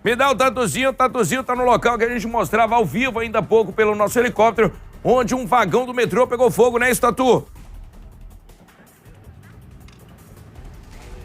Me dá o Tatuzinho tá no local que a gente mostrava ao vivo ainda há pouco pelo nosso helicóptero, onde um vagão do metrô pegou fogo, né, Tatu?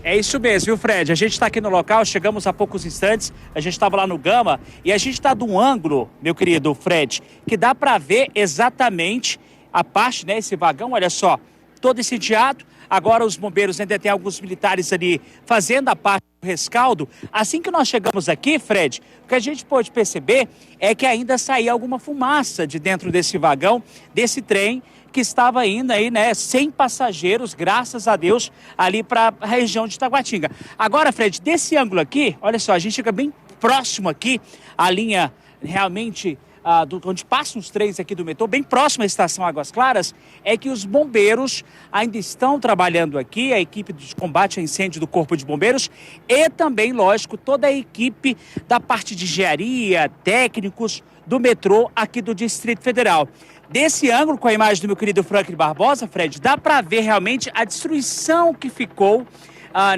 É isso mesmo, viu, Fred? A gente está aqui no local, chegamos há poucos instantes, a gente estava lá no Gama e a gente está de um ângulo, meu querido Fred, que dá para ver exatamente a parte, né, esse vagão, olha só, todo incendiado. Agora os bombeiros ainda tem alguns militares ali fazendo a parte do rescaldo. Assim que nós chegamos aqui, Fred, o que a gente pôde perceber é que ainda saía alguma fumaça de dentro desse vagão, desse trem, que estava indo aí, né, sem passageiros, graças a Deus, ali para a região de Taguatinga. Agora, Fred, desse ângulo aqui, olha só, a gente chega bem próximo aqui, a linha realmente onde passam os trens aqui do metrô, bem próximo à estação Águas Claras, é que os bombeiros ainda estão trabalhando aqui, a equipe de combate a incêndio do Corpo de Bombeiros e também, lógico, toda a equipe da parte de engenharia, técnicos do metrô aqui do Distrito Federal. Desse ângulo, com a imagem do meu querido Franklin Barbosa, Fred, dá para ver realmente a destruição que ficou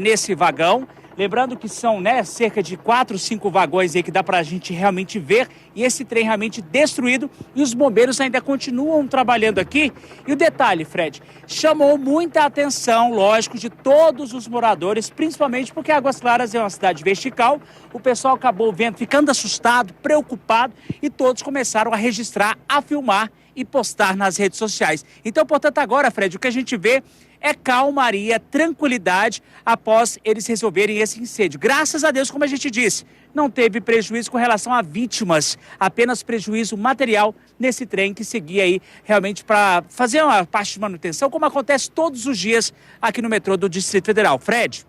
nesse vagão. Lembrando que são, né, cerca de 4, 5 vagões aí que dá pra gente realmente ver. E esse trem realmente destruído. E os bombeiros ainda continuam trabalhando aqui. E o detalhe, Fred, chamou muita atenção, lógico, de todos os moradores, principalmente porque Águas Claras é uma cidade vertical. O pessoal acabou vendo, ficando assustado, preocupado. E todos começaram a registrar, a filmar e postar nas redes sociais. Então, portanto, agora, Fred, o que a gente vê é calmaria, tranquilidade após eles resolverem esse incêndio. Graças a Deus, como a gente disse, não teve prejuízo com relação a vítimas, apenas prejuízo material nesse trem que seguia aí realmente para fazer uma parte de manutenção, como acontece todos os dias aqui no metrô do Distrito Federal. Fred?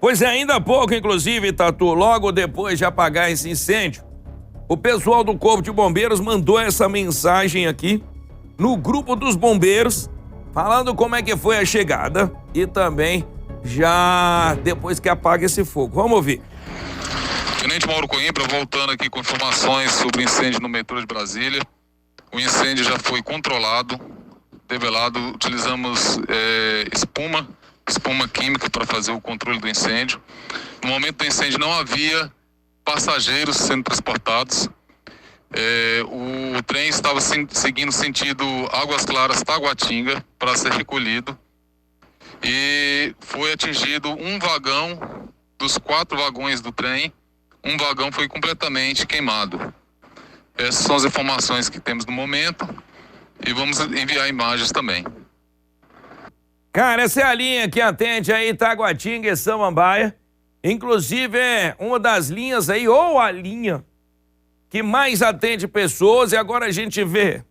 Pois é, ainda há pouco, inclusive, Tatu, logo depois de apagar esse incêndio, o pessoal do Corpo de Bombeiros mandou essa mensagem aqui no grupo dos bombeiros, falando como é que foi a chegada e também já depois que apaga esse fogo. Vamos ouvir. Tenente Mauro Coimbra, voltando aqui com informações sobre o incêndio no metrô de Brasília. O incêndio já foi controlado, debelado. Utilizamos espuma química para fazer o controle do incêndio. No momento do incêndio não havia passageiros sendo transportados. O trem estava seguindo sentido Águas Claras, Taguatinga, para ser recolhido. E foi atingido um vagão dos 4 vagões do trem. Um vagão foi completamente queimado. Essas são as informações que temos no momento. E vamos enviar imagens também. Cara, essa é a linha que atende aí Taguatinga e Samambaia. Inclusive é uma das linhas aí, ou a linha que mais atende pessoas, e agora a gente vê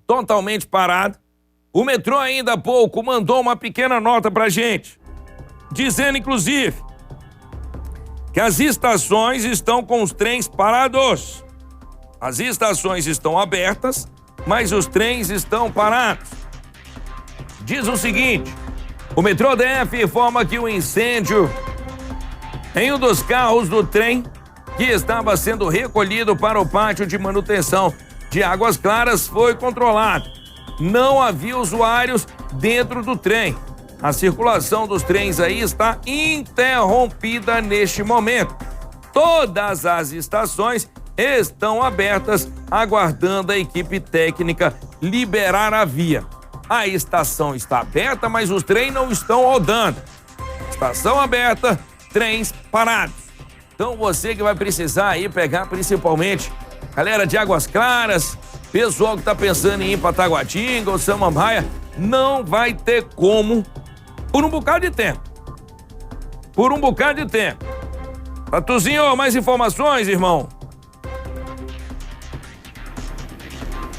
totalmente parado. O metrô ainda há pouco mandou uma pequena nota pra gente, dizendo inclusive que as estações estão com os trens parados. As estações estão abertas, mas os trens estão parados. Diz o seguinte: o metrô DF informa que o incêndio em um dos carros do trem que estava sendo recolhido para o pátio de manutenção de Águas Claras foi controlado. Não havia usuários dentro do trem. A circulação dos trens aí está interrompida neste momento. Todas as estações estão abertas, aguardando a equipe técnica liberar a via. A estação está aberta, mas os trens não estão rodando. Estação aberta, trens parados. Então você que vai precisar aí pegar principalmente galera de Águas Claras, pessoal que tá pensando em ir para Taguatinga ou Samambaia, não vai ter como por um bocado de tempo. Por um bocado de tempo. Tatuzinho, mais informações, irmão?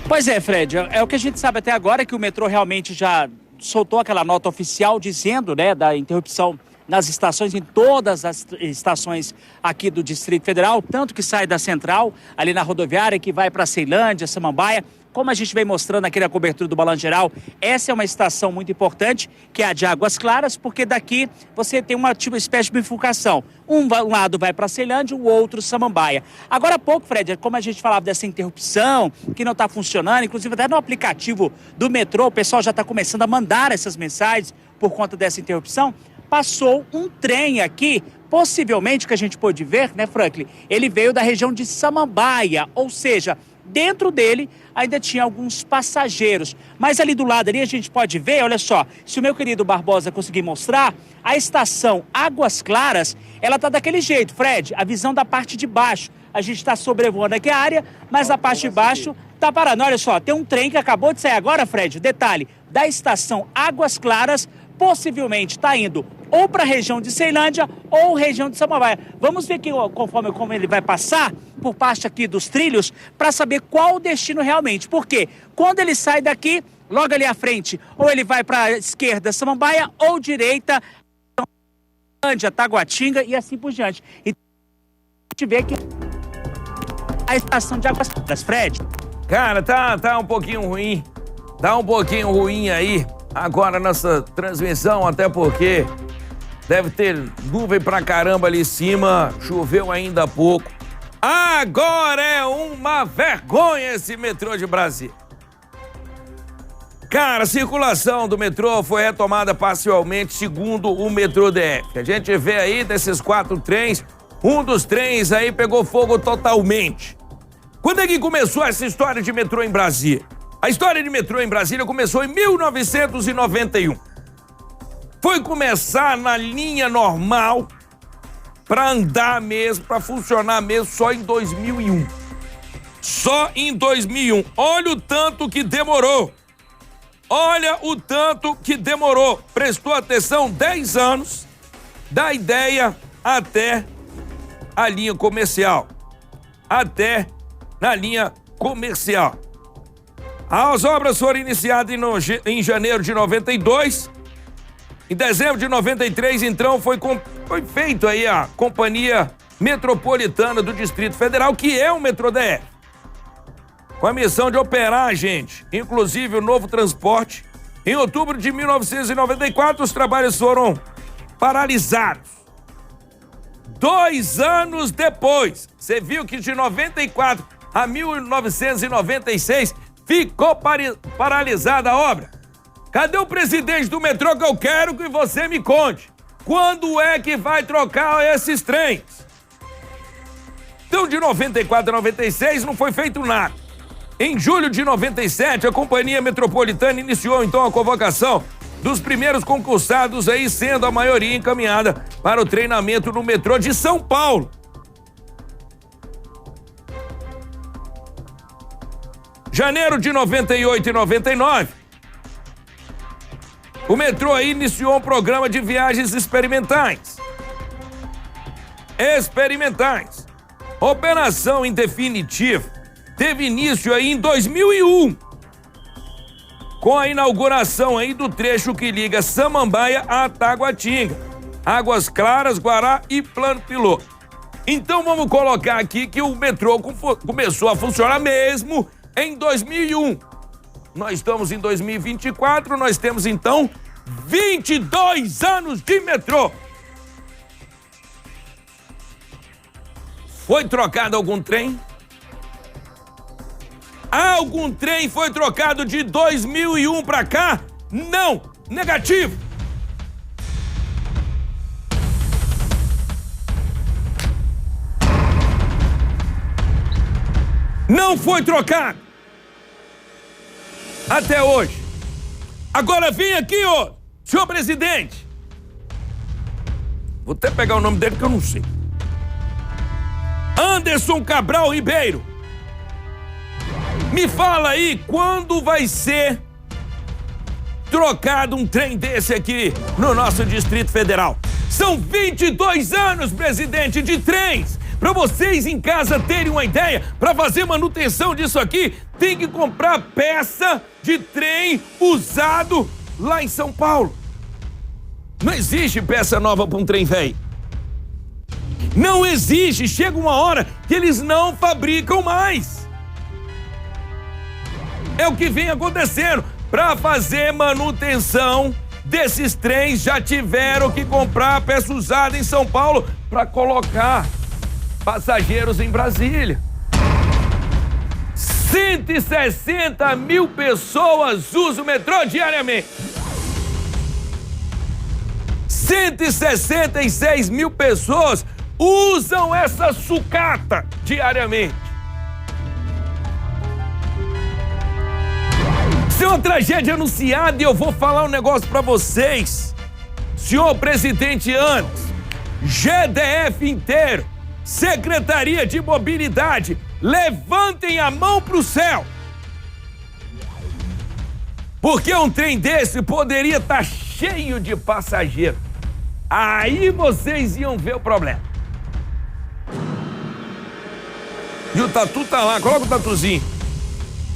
Pois é, Fred, é o que a gente sabe até agora, que o metrô realmente já soltou aquela nota oficial dizendo, né, da interrupção nas estações, em todas as estações aqui do Distrito Federal, tanto que sai da Central, ali na rodoviária, que vai para Ceilândia, Samambaia. Como a gente vem mostrando aqui na cobertura do Balanço Geral, essa é uma estação muito importante, que é a de Águas Claras, porque daqui você tem uma tipo, espécie de bifurcação. Um lado vai para Ceilândia, o outro Samambaia. Agora há pouco, Fred, como a gente falava dessa interrupção, que não está funcionando, inclusive até no aplicativo do metrô, o pessoal já está começando a mandar essas mensagens por conta dessa interrupção. Passou um trem aqui Possivelmente, o que a gente pôde ver, né, Franklin, ele veio da região de Samambaia, ou seja, dentro dele ainda tinha alguns passageiros. Mas ali do lado ali a gente pode ver, olha só, se o meu querido Barbosa conseguir mostrar, a estação Águas Claras, ela tá daquele jeito, Fred, a visão da parte de baixo. A gente está sobrevoando aqui a área, mas a parte de baixo tá parando. Olha só, tem um trem que acabou de sair agora, Fred, detalhe, da estação Águas Claras, possivelmente está indo ou para a região de Ceilândia ou região de Samambaia. Vamos ver aqui, conforme como ele vai passar por parte aqui dos trilhos, para saber qual o destino realmente. Porque quando ele sai daqui, logo ali à frente, ou ele vai para a esquerda, Samambaia, ou direita, Ceilândia, Taguatinga e assim por diante. E a gente vê aqui a estação de Águas Claras, Fred. Cara, tá um pouquinho ruim. Tá um pouquinho ruim aí agora nessa transmissão, até porque deve ter nuvem pra caramba ali em cima, choveu ainda há pouco. Agora é uma vergonha esse metrô de Brasília. Cara, a circulação do metrô foi retomada parcialmente, segundo o metrô DF. A gente vê aí desses 4 trens, um dos trens aí pegou fogo totalmente. Quando é que começou essa história de metrô em Brasília? A história de metrô em Brasília começou em 1991. Foi começar na linha normal, para andar mesmo, para funcionar mesmo, só em 2001. Só em 2001. Olha o tanto que demorou. Olha o tanto que demorou. Prestou atenção? 10 anos da ideia até a linha comercial. Até na linha comercial. As obras foram iniciadas em janeiro de 92. Em dezembro de 93, então, foi feito aí a Companhia Metropolitana do Distrito Federal, que é o metrô DF. Com a missão de operar, gente, inclusive o novo transporte. Em outubro de 1994, os trabalhos foram paralisados. 2 anos depois, você viu que de 94 a 1996 ficou paralisada a obra. Cadê o presidente do metrô que eu quero que você me conte? Quando é que vai trocar esses trens? Então, de 94 a 96 não foi feito nada. Em julho de 97, a Companhia Metropolitana iniciou então a convocação dos primeiros concursados aí, sendo a maioria encaminhada para o treinamento no metrô de São Paulo. Janeiro de 98 e 99, o metrô aí iniciou um programa de viagens experimentais. Operação em definitivo teve início aí em 2001, com a inauguração aí do trecho que liga Samambaia a Taguatinga, Águas Claras, Guará e Plano Piloto. Então vamos colocar aqui que o metrô começou a funcionar mesmo em 2001. Nós estamos em 2024, nós temos então 22 anos de metrô. Foi trocado algum trem? Algum trem foi trocado de 2001 para cá? Não! Negativo! Não foi trocado! Até hoje. Agora vem aqui, ô, senhor presidente. Vou até pegar o nome dele que eu não sei. Anderson Cabral Ribeiro. Me fala aí quando vai ser trocado um trem desse aqui no nosso Distrito Federal. São 22 anos, presidente, de trens. Para vocês em casa terem uma ideia, para fazer manutenção disso aqui, tem que comprar peça de trem usado lá em São Paulo. Não existe peça nova para um trem velho. Não existe. Chega uma hora que eles não fabricam mais. É o que vem acontecendo. Para fazer manutenção desses trens, já tiveram que comprar peça usada em São Paulo para colocar passageiros em Brasília. 160 mil pessoas usam o metrô diariamente. 166 mil pessoas usam essa sucata diariamente. Isso é uma tragédia anunciada e eu vou falar um negócio pra vocês. Senhor presidente Anas, GDF inteiro, Secretaria de Mobilidade, levantem a mão pro céu. Porque um trem desse poderia estar cheio de passageiros. Aí vocês iam ver o problema. E o tatu tá lá, coloca o tatuzinho.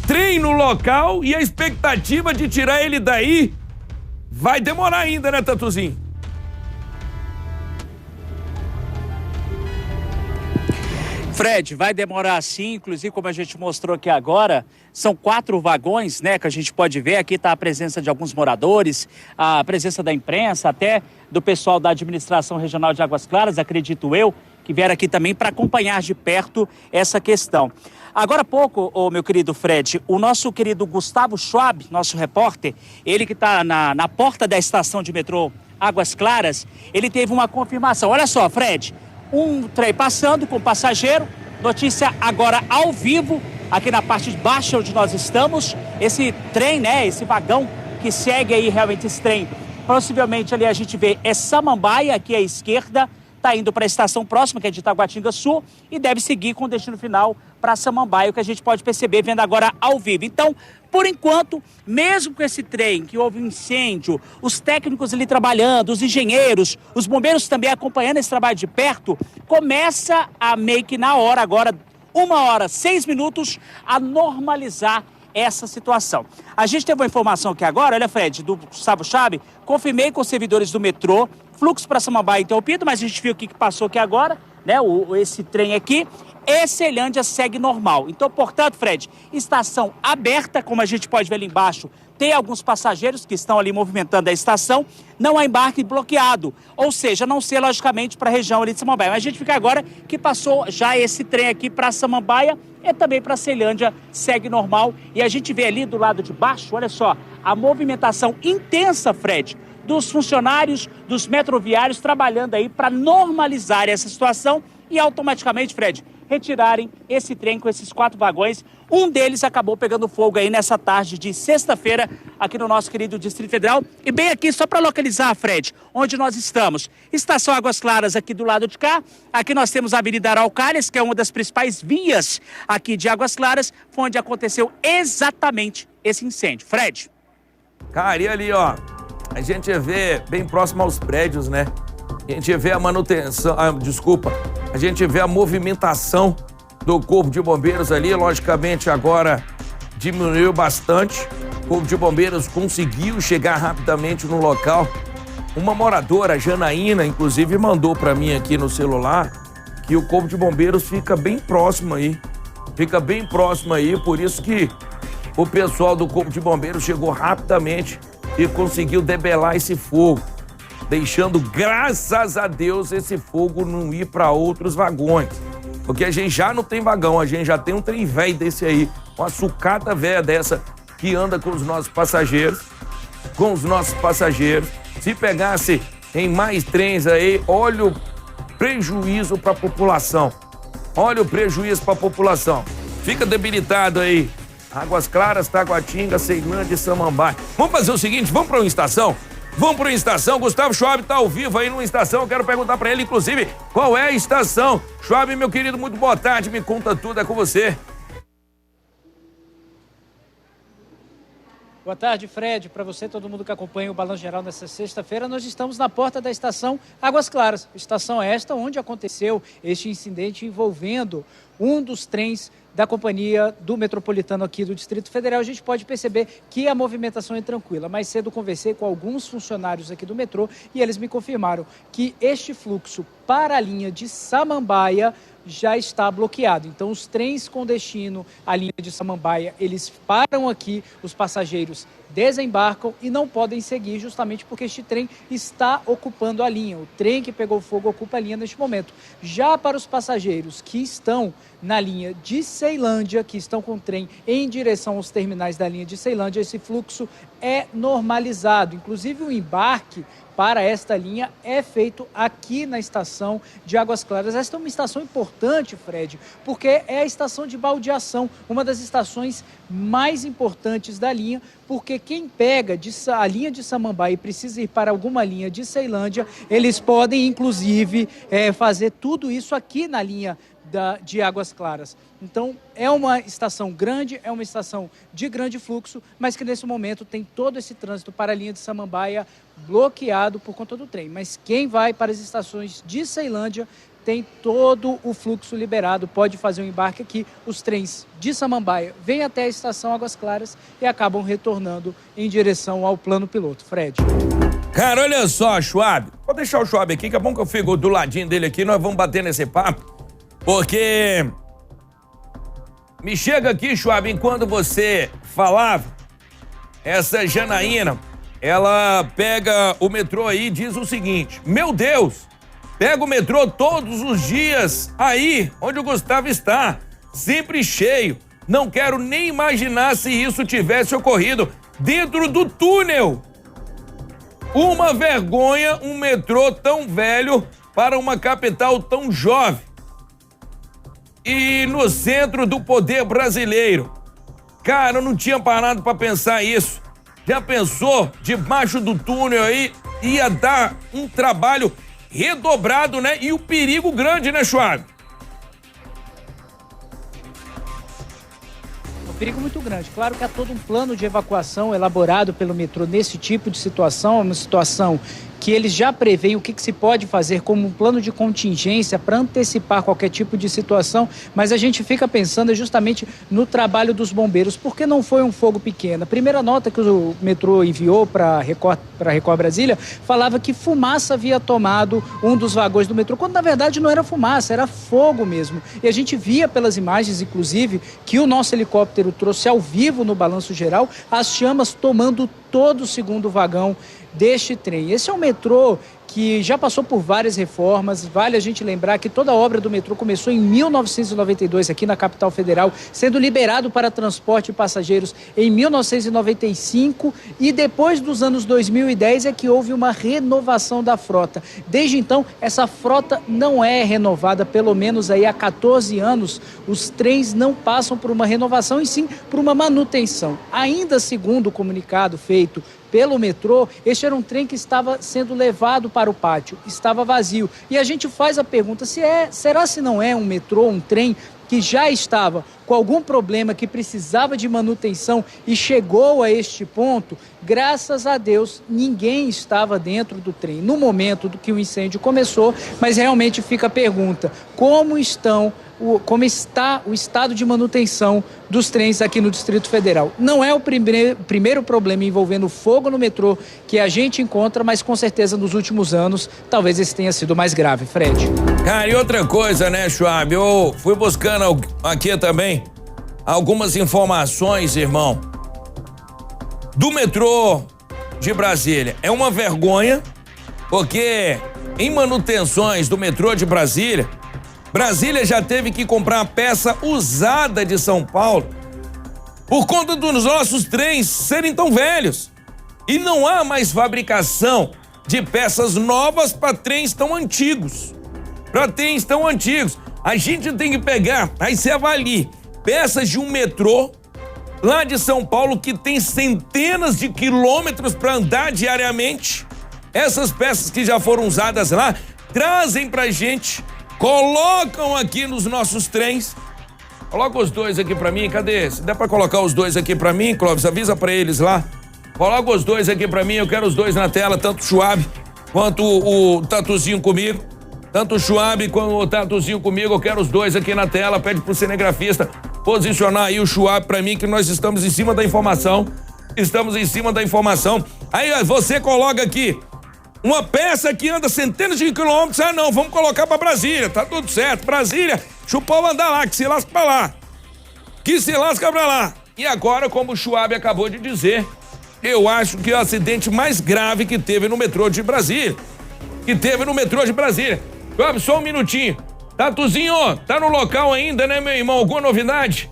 Trem no local e a expectativa de tirar ele daí vai demorar ainda, né, tatuzinho? Fred, vai demorar sim, inclusive como a gente mostrou aqui agora, são 4 vagões, né, que a gente pode ver. Aqui está a presença de alguns moradores, a presença da imprensa, até do pessoal da administração regional de Águas Claras, acredito eu, que vieram aqui também para acompanhar de perto essa questão. Agora há pouco, meu querido Fred, o nosso querido Gustavo Schwab, nosso repórter, ele que está na porta da estação de metrô Águas Claras, ele teve uma confirmação. Olha só, Fred, um trem passando com passageiro, notícia agora ao vivo, aqui na parte de baixo onde nós estamos, esse trem, né, esse vagão que segue aí realmente esse trem, possivelmente ali a gente vê é Samambaia, aqui à esquerda, está indo para a estação próxima, que é de Itaguatinga Sul, e deve seguir com o destino final para Samambaia, o que a gente pode perceber vendo agora ao vivo. Então, por enquanto, mesmo com esse trem que houve um incêndio, os técnicos ali trabalhando, os engenheiros, os bombeiros também acompanhando esse trabalho de perto, começa a meio que na hora agora, 1h06, a normalizar essa situação. A gente teve uma informação aqui agora, olha, Fred, do Gustavo Schwab, confirmei com os servidores do metrô, fluxo para Samambaia interrompido, mas a gente viu o que passou aqui agora, né, esse trem aqui, e Ceilândia segue normal. Então, portanto, Fred, estação aberta, como a gente pode ver ali embaixo, tem alguns passageiros que estão ali movimentando a estação, não há embarque bloqueado, ou seja, não ser logicamente para a região ali de Samambaia. Mas a gente fica agora que passou já esse trem aqui para Samambaia e também para Ceilândia, segue normal. E a gente vê ali do lado de baixo, olha só, a movimentação intensa, Fred, dos funcionários, dos metroviários trabalhando aí para normalizar essa situação e automaticamente, Fred, retirarem esse trem com esses 4 vagões. Um deles acabou pegando fogo aí nessa tarde de sexta-feira aqui no nosso querido Distrito Federal. E bem aqui, só para localizar, Fred, onde nós estamos. Estação Águas Claras aqui do lado de cá. Aqui nós temos a Avenida Araucárias, que é uma das principais vias aqui de Águas Claras, foi onde aconteceu exatamente esse incêndio. Fred. Cara, e ali, ó, a gente vê bem próximo aos prédios, né? A gente vê a manutenção, a gente vê a movimentação do Corpo de Bombeiros ali, logicamente agora diminuiu bastante. O Corpo de Bombeiros conseguiu chegar rapidamente no local. Uma moradora, Janaína, inclusive, mandou para mim aqui no celular que o Corpo de Bombeiros fica bem próximo aí. Por isso que o pessoal do Corpo de Bombeiros chegou rapidamente e conseguiu debelar esse fogo, deixando, graças a Deus, esse fogo não ir para outros vagões. Porque a gente já não tem vagão, a gente já tem um trem velho desse aí, uma sucata velha dessa que anda com os nossos passageiros. Se pegasse em mais trens aí, olha o prejuízo para a população. Fica debilitado aí. Águas Claras, Taguatinga, Ceilândia e Samambaia. Vamos fazer o seguinte, vamos para uma estação? Gustavo Schwab está ao vivo aí numa estação. Eu quero perguntar para ele, inclusive, qual é a estação. Schwab, meu querido, muito boa tarde. Me conta tudo, é com você. Boa tarde, Fred. Para você, todo mundo que acompanha o Balanço Geral nessa sexta-feira, nós estamos na porta da estação Águas Claras. Estação esta onde aconteceu este incidente envolvendo um dos trens da companhia do metropolitano aqui do Distrito Federal. A gente pode perceber que a movimentação é tranquila. Mais cedo conversei com alguns funcionários aqui do metrô e eles me confirmaram que este fluxo para a linha de Samambaia já está bloqueado. Então, os trens com destino à linha de Samambaia, eles param aqui, os passageiros desembarcam e não podem seguir justamente porque este trem está ocupando a linha. O trem que pegou fogo ocupa a linha neste momento. Já para os passageiros que estão na linha de Ceilândia, que estão com o trem em direção aos terminais da linha de Ceilândia, esse fluxo é normalizado. Inclusive o embarque para esta linha é feito aqui na estação de Águas Claras. Esta é uma estação importante, Fred, porque é a estação de baldeação, uma das estações mais importantes da linha, porque quem pega a linha de Samambaia e precisa ir para alguma linha de Ceilândia, eles podem, inclusive, fazer tudo isso aqui na linha de Águas Claras. Então, é uma estação grande, é uma estação de grande fluxo, mas que nesse momento tem todo esse trânsito para a linha de Samambaia bloqueado por conta do trem. Mas quem vai para as estações de Ceilândia tem todo o fluxo liberado, pode fazer um embarque aqui. Os trens de Samambaia vêm até a estação Águas Claras e acabam retornando em direção ao plano piloto. Fred. Cara, olha só, Schwab. Vou deixar o Schwab aqui, que é bom que eu fico do ladinho dele aqui, nós vamos bater nesse papo. Porque me chega aqui, Schwab, enquanto você falava, essa Janaína, ela pega o metrô aí e diz o seguinte: meu Deus, pega o metrô todos os dias aí onde o Gustavo está, sempre cheio. Não quero nem imaginar se isso tivesse ocorrido dentro do túnel. Uma vergonha um metrô tão velho para uma capital tão jovem. E no centro do poder brasileiro. Cara, eu não tinha parado pra pensar isso. Já pensou? Debaixo do túnel aí ia dar um trabalho redobrado, né? E o perigo grande, né, Schwab? Um perigo muito grande. Claro que há todo um plano de evacuação elaborado pelo metrô nesse tipo de situação, é uma situação que eles já preveem o que se pode fazer como um plano de contingência para antecipar qualquer tipo de situação, mas a gente fica pensando justamente no trabalho dos bombeiros, porque não foi um fogo pequeno. A primeira nota que o metrô enviou para a Record Brasília falava que fumaça havia tomado um dos vagões do metrô, quando na verdade não era fumaça, era fogo mesmo. E a gente via pelas imagens, inclusive, que o nosso helicóptero trouxe ao vivo no balanço geral as chamas tomando todo o segundo vagão deste trem. Esse é um metrô que já passou por várias reformas. Vale a gente lembrar que toda a obra do metrô começou em 1992 aqui na capital federal, sendo liberado para transporte de passageiros em 1995, e depois dos anos 2010 é que houve uma renovação da frota. Desde então, essa frota não é renovada, pelo menos aí há 14 anos, os trens não passam por uma renovação e sim por uma manutenção. Ainda segundo o comunicado feito pelo metrô, este era um trem que estava sendo levado para o pátio, estava vazio. E a gente faz a pergunta, será se não é um metrô, um trem que já estava com algum problema, que precisava de manutenção e chegou a este ponto? Graças a Deus, ninguém estava dentro do trem no momento do que o incêndio começou, mas realmente fica a pergunta, como está o estado de manutenção dos trens aqui no Distrito Federal? Não é o primeiro problema envolvendo fogo no metrô que a gente encontra, mas com certeza nos últimos anos, talvez esse tenha sido mais grave, Fred. Cara, e outra coisa, né, Schwab? Eu fui buscando aqui também algumas informações, irmão, do metrô de Brasília. É uma vergonha, porque em manutenções do metrô de Brasília já teve que comprar uma peça usada de São Paulo por conta dos nossos trens serem tão velhos. E não há mais fabricação de peças novas para trens tão antigos. A gente tem que pegar, aí você avalie, peças de um metrô lá de São Paulo que tem centenas de quilômetros para andar diariamente. Essas peças que já foram usadas lá, trazem pra gente, colocam aqui nos nossos trens. Coloca os dois aqui pra mim, cadê? Se der pra colocar os dois aqui pra mim, Clóvis, avisa pra eles lá. Coloca os dois aqui pra mim, eu quero os dois na tela, tanto o Schwab quanto o Tatuzinho comigo. Tanto o Schwab quanto o Tatuzinho comigo, eu quero os dois aqui na tela. Pede pro cinegrafista posicionar aí o Schwab pra mim, que nós estamos em cima da informação. Aí você coloca aqui uma peça que anda centenas de quilômetros. Ah, não, vamos colocar pra Brasília, tá tudo certo. Brasília, chupou o andar lá, que se lasca pra lá. E agora, como o Schwab acabou de dizer, eu acho que é o acidente mais grave que teve no metrô de Brasília. Schwab, só um minutinho. Tatuzinho, tá no local ainda, né, meu irmão? Alguma novidade?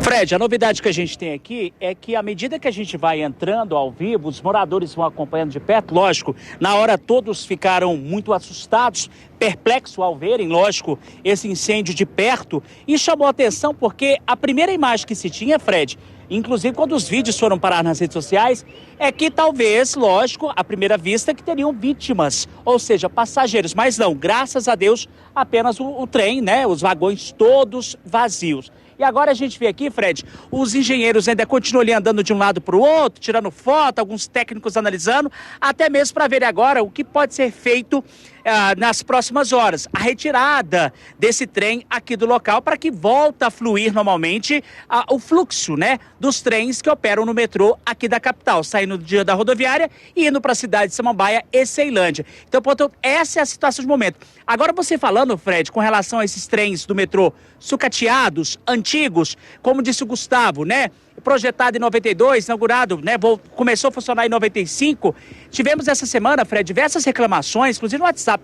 Fred, Fred, a novidade que a gente tem aqui é que à medida que a gente vai entrando ao vivo, os moradores vão acompanhando de perto, lógico, na hora todos ficaram muito assustados, perplexos ao verem, lógico, esse incêndio de perto, e chamou a atenção porque a primeira imagem que se tinha, Fred, inclusive quando os vídeos foram parar nas redes sociais, é que talvez, lógico, à primeira vista que teriam vítimas, ou seja, passageiros, mas não, graças a Deus, apenas o trem, né, os vagões todos vazios. E agora a gente vê aqui, Fred, os engenheiros ainda continuam ali andando de um lado para o outro, tirando foto, alguns técnicos analisando, até mesmo para ver agora o que pode ser feito nas próximas horas. A retirada desse trem aqui do local para que volte a fluir normalmente o fluxo, né, dos trens que operam no metrô aqui da capital, saindo da rodoviária e indo para a cidade de Samambaia e Ceilândia. Então, portanto, essa é a situação de momento. Agora você falando, Fred, com relação a esses trens do metrô sucateados, antigos, como disse o Gustavo, né? Projetado em 92, inaugurado, né? Começou a funcionar em 95. Tivemos essa semana, Fred, diversas reclamações, inclusive no WhatsApp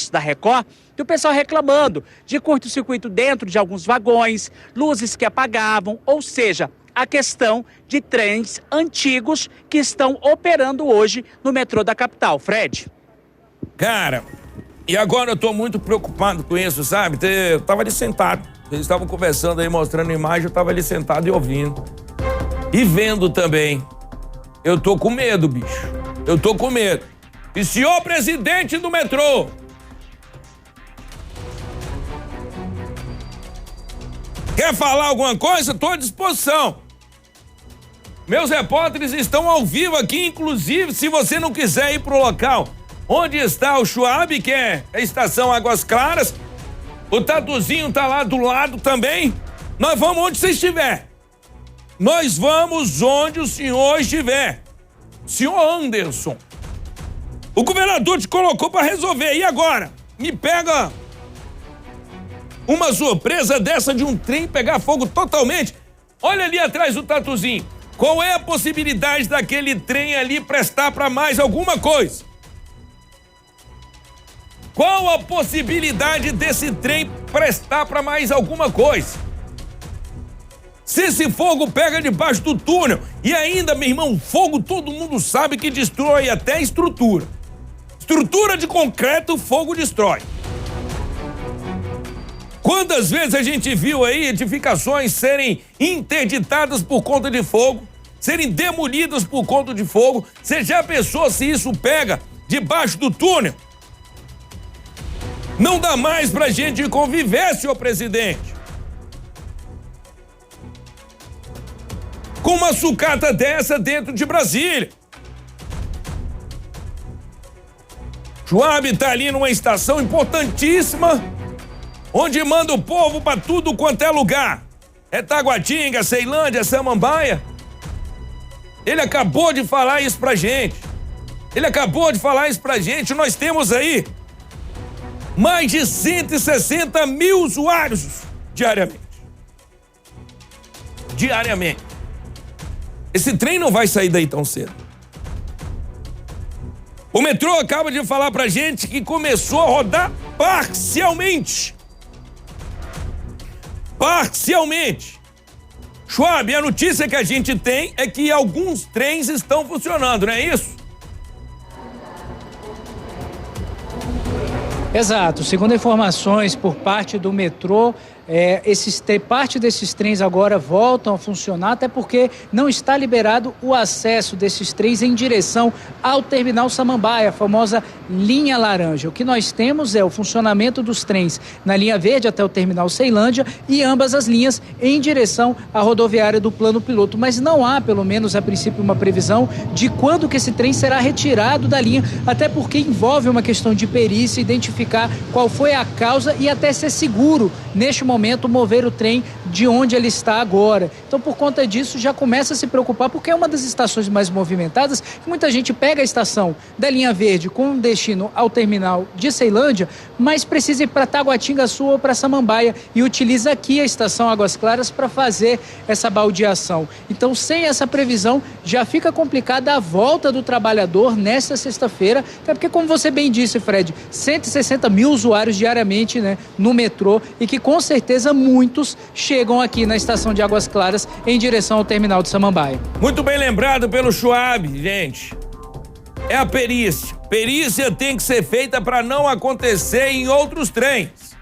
da Record, do pessoal reclamando de curto-circuito dentro de alguns vagões, luzes que apagavam, ou seja, a questão de trens antigos que estão operando hoje no metrô da capital. Fred? Cara, e agora eu tô muito preocupado com isso, sabe? Eu tava ali sentado, eles estavam conversando aí, mostrando imagem, eu tava ali sentado e ouvindo. E vendo também. Eu tô com medo, bicho. Eu tô com medo. E senhor presidente do metrô, quer falar alguma coisa? Tô à disposição. Meus repórteres estão ao vivo aqui, inclusive, se você não quiser ir pro local onde está o Schwab, que é a estação Águas Claras, o Tatuzinho tá lá do lado também. Nós vamos onde você estiver. Nós vamos onde o senhor estiver. Senhor Anderson, o governador te colocou para resolver. E agora? Me pega uma surpresa dessa de um trem pegar fogo totalmente. Olha ali atrás do Tatuzinho. Qual é a possibilidade daquele trem ali prestar para mais alguma coisa? Qual a possibilidade desse trem prestar para mais alguma coisa? Se esse fogo pega debaixo do túnel, e ainda, meu irmão, fogo todo mundo sabe que destrói até estrutura. Estrutura de concreto, fogo destrói. Quantas vezes a gente viu aí edificações serem interditadas por conta de fogo, serem demolidas por conta de fogo? Você já pensou se isso pega debaixo do túnel? Não dá mais pra gente conviver, senhor presidente. Com uma sucata dessa dentro de Brasília. Schwab tá ali numa estação importantíssima, onde manda o povo pra tudo quanto é lugar. É Taguatinga, Ceilândia, Samambaia. Ele acabou de falar isso pra gente. Nós temos aí mais de 160 mil usuários diariamente. Esse trem não vai sair daí tão cedo. O metrô acaba de falar pra gente que começou a rodar parcialmente. Schwab, a notícia que a gente tem é que alguns trens estão funcionando, não é isso? Exato. Segundo informações por parte do metrô, parte desses trens agora voltam a funcionar, até porque não está liberado o acesso desses trens em direção ao terminal Samambaia, a famosa linha laranja. O que nós temos é o funcionamento dos trens na linha verde até o terminal Ceilândia e ambas as linhas em direção à rodoviária do plano piloto, mas não há, pelo menos a princípio, uma previsão de quando que esse trem será retirado da linha, até porque envolve uma questão de perícia, identificar qual foi a causa e até ser seguro neste momento mover o trem de onde ele está agora. Então, por conta disso, já começa a se preocupar, porque é uma das estações mais movimentadas, que muita gente pega a estação da linha verde com destino ao terminal de Ceilândia, mas precisa ir para Taguatinga Sul ou para Samambaia e utiliza aqui a estação Águas Claras para fazer essa baldeação. Então, sem essa previsão, já fica complicada a volta do trabalhador nesta sexta-feira, até porque, como você bem disse, Fred, 160 mil usuários diariamente, né, no metrô, e que com certeza certeza muitos chegam aqui na estação de Águas Claras em direção ao terminal de Samambaia. Muito bem lembrado pelo Schwab, gente. É a perícia. Perícia tem que ser feita para não acontecer em outros trens.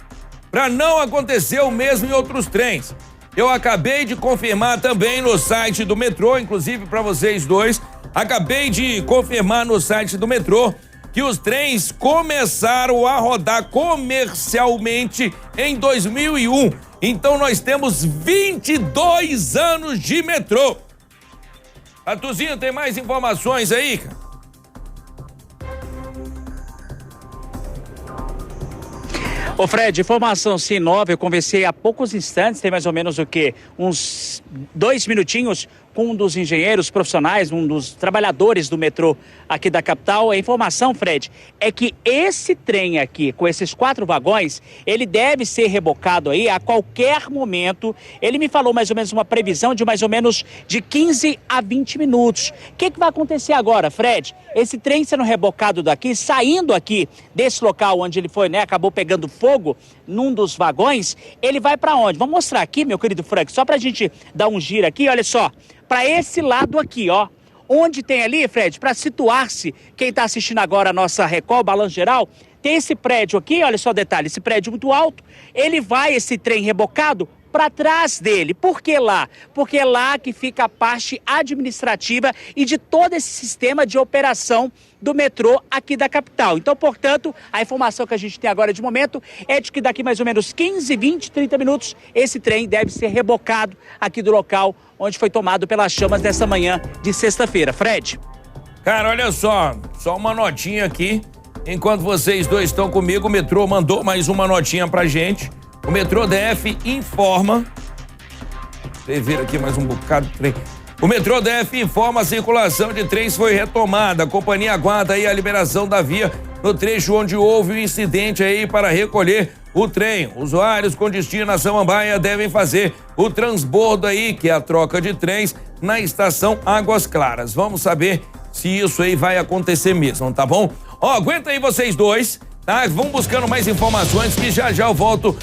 Para não acontecer o mesmo em outros trens. Eu acabei de confirmar também no site do metrô, inclusive para vocês dois, acabei de confirmar no site do metrô que os trens começaram a rodar comercialmente em 2001. Então nós temos 22 anos de metrô. Atuzinho, tem mais informações aí, cara? Ô Fred, informação sim nova, eu conversei há poucos instantes, tem mais ou menos o quê? Uns 2 minutinhos com um dos engenheiros profissionais, um dos trabalhadores do metrô aqui da capital. A informação, Fred, é que esse trem aqui, com esses 4 vagões, ele deve ser rebocado aí a qualquer momento. Ele me falou mais ou menos uma previsão de mais ou menos de 15 a 20 minutos. O que vai acontecer agora, Fred? Esse trem sendo rebocado daqui, saindo aqui desse local onde ele foi, né, acabou pegando fogo num dos vagões, ele vai para onde? Vamos mostrar aqui, meu querido Frank, só pra gente dar um giro aqui, olha só. Para esse lado aqui, ó, onde tem ali, Fred, para situar-se, quem está assistindo agora a nossa Record, Balanço Geral, tem esse prédio aqui, olha só o detalhe, esse prédio muito alto, ele vai, esse trem rebocado, para trás dele. Por que lá? Porque é lá que fica a parte administrativa e de todo esse sistema de operação do metrô aqui da capital. Então, portanto, a informação que a gente tem agora de momento é de que daqui mais ou menos 15, 20, 30 minutos, esse trem deve ser rebocado aqui do local onde foi tomado pelas chamas nessa manhã de sexta-feira. Fred? Cara, olha só uma notinha aqui. Enquanto vocês dois estão comigo, o metrô mandou mais uma notinha pra gente. O metrô DF informa... Escrever aqui mais um bocado de trem. O metrô DF informa a circulação de trens foi retomada. A companhia aguarda aí a liberação da via no trecho onde houve o incidente aí para recolher o trem. Usuários com destino a Samambaia devem fazer o transbordo aí, que é a troca de trens, na estação Águas Claras. Vamos saber se isso aí vai acontecer mesmo, tá bom? Ó, aguenta aí vocês dois, tá? Vão buscando mais informações que já eu volto